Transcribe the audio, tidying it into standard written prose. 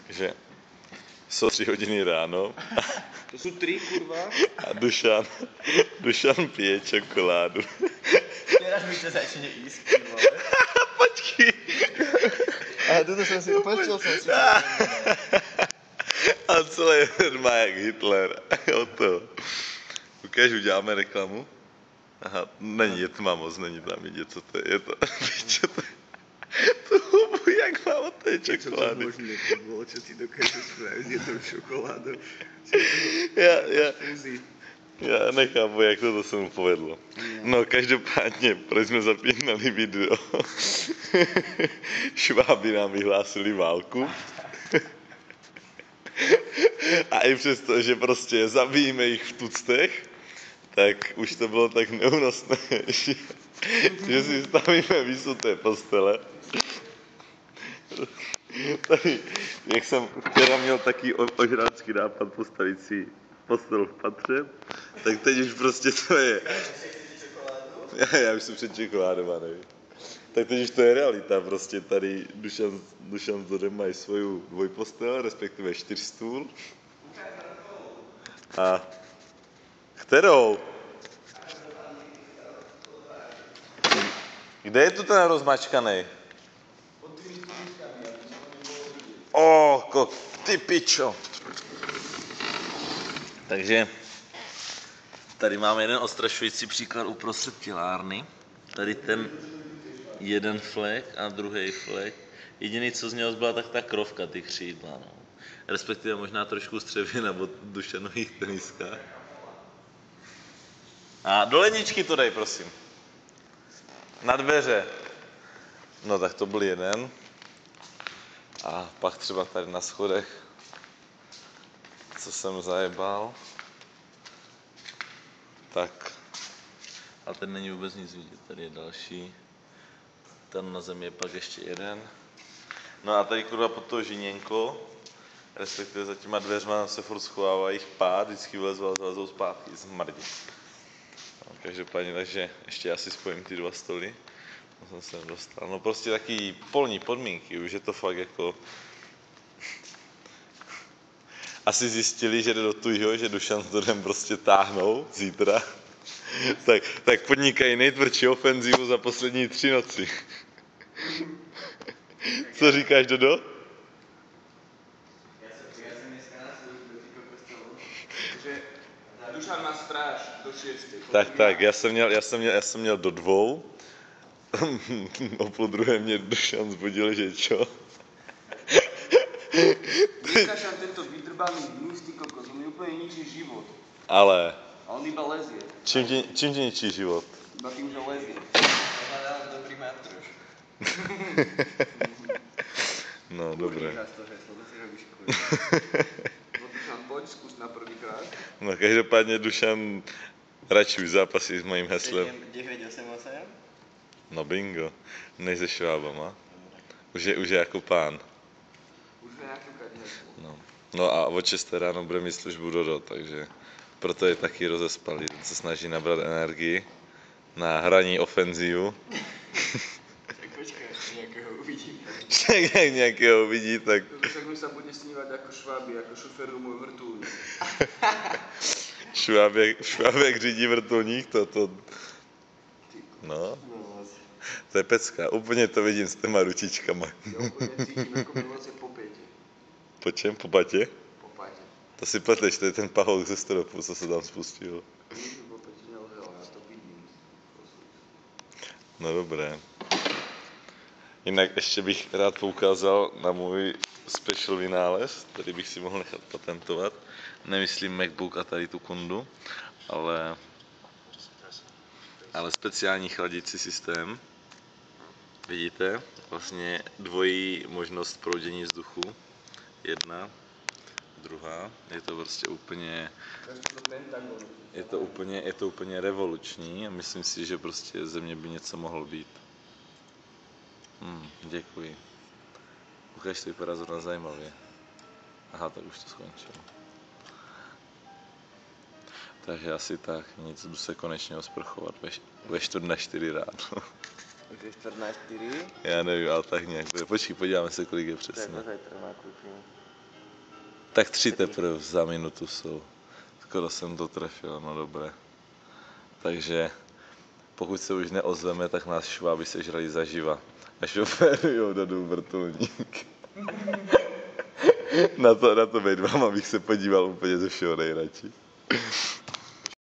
že jsou 3 hodiny ráno. To jsou 3, kurva. A Dušan pije čokoládu. Teraz mi to začne jíst, ty vole. Počkej. A toto jsem si, počul jsem si. A celý den má jak Hitler. O to. Ukáž, uděláme reklamu. Aha, není, je tma moc, není tam vidět, co to je. Je to, čo to je? To hubu, jak má od té čokolády. Jak možné to bylo, čo ty dokážeš spravit s jednou čokoládou. Já nechápu, jak to se mu povedlo. No, každopádně, proč jsme zapínali video. Šváby nám vyhlásili válku. A i přesto, že prostě zabijíme jich v tuctech, tak už to bylo tak neúnosné, že si stavíme vysuté postele. Tady, jak jsem včera měl taký ožrácký nápad postavit si postel v patře, tak teď už prostě to je. Já už jsem před čokoládou, nevím. Tak teď už to je realita, prostě tady Dušan s Dodem mají svoju dvojpostel, respektive 4stůl. A kterou? Kde je tu ten rozmačkanej? Ty pičo. Takže tady máme jeden ostrašující příklad uprostřed tělárny. Tady ten jeden flek a druhý flek. Jediný, co z něho zbyla, tak ta krovka, ty křídla. No. Respektive možná trošku střevina od Dušanových teniskách. A do ledničky to dej, prosím. Na dveře. No tak to byl jeden. A pak třeba tady na schodech, co jsem zajebal. Tak. A ten není vůbec nic vidět, tady je další. Tam na zemi je pak ještě jeden. No a tady kurva pod to žiněnko, respektive za těma dveřma se furt schovává jich pád, vždycky vylezou zpátky, zmrdí. No, každopádně, takže ještě asi spojím ty 2 stoly. No, jsem se nedostal. No prostě taky polní podmínky, už je to fakt jako... Asi zjistili, že jde do tujího, že Dušan s Dodem prostě táhnou zítra. tak podnikají nejtvrdší ofenzivu za poslední 3 noci. Co říkáš, Dodo? Já jsem dneska na službu, ty kostelu. Takže Dušan má stráž do 6. Tak, já jsem měl do 2. O 12:30 mě Dušan zbudil, že čo? Vykašam tento vydrbaný hnus, ty kokos, on mi úplně ničí život. Ale... A on iba lezie. Čím ti ničí život? Iba tým, že lezie. Hľadám dobrý matroš. No, dobré. Prvýkrát to heslo, to si robíš kurva. No Dušan, poď, skús na prvýkrát. No, každopádně Dušan radši už zápasí s mojím heslem. 988? No bingo, nej se švábama. Už je jako pán. Už je nějaký heslo. No a od 6 ráno bude mít službu Dodo, takže proto je taky rozespalý. Se snaží nabrat energii na hraní ofenzívu. Tak počkej, nějakého uvidím. Jak nějakého uvidí, tak... Tak mi se bude snívať jako šváby, jako šofér můj vrtulník. Švábek řídí vrtulník, to... No, to je pecka, úplně to vidím s těma ručičkama. Jo, úplně cítím, jako by vlastně po pěti. Po čem? Po patě? Po patě. To si pleteš, to je ten pahouk ze stropu, co se tam spustil. Víš, po pěti nelhel, já to vidím. No dobré. Jinak ještě bych rád poukázal na můj special vynález, který bych si mohl nechat patentovat. Nemyslím MacBook a tady tu kundu, ale speciální chladicí systém. Vidíte? Vlastně dvojí možnost proudění vzduchu. Jedna, druhá. Je to prostě úplně... Je to úplně revoluční a myslím si, že prostě ze mě by něco mohlo být. Děkuji. Ukáž, to vypadá zrovna zajímavě. Aha, tak už to skončilo. Takže asi tak, nic, jdu se konečně osprchovat ve 3:45 ráno. Už je 4:45? Já nevím, ale tak nějak bude. Počkej, podíváme se, kolik je přesně. Tak zajtra nakoupím. Tak 3 teprve za minutu jsou. Skoro jsem to trefil, no dobré. Takže pokud se už neozveme, tak nás šváby sežrali zaživa. A šoférujou do vrtulník. Na to být vám, abych se podíval úplně ze všeho nejradši.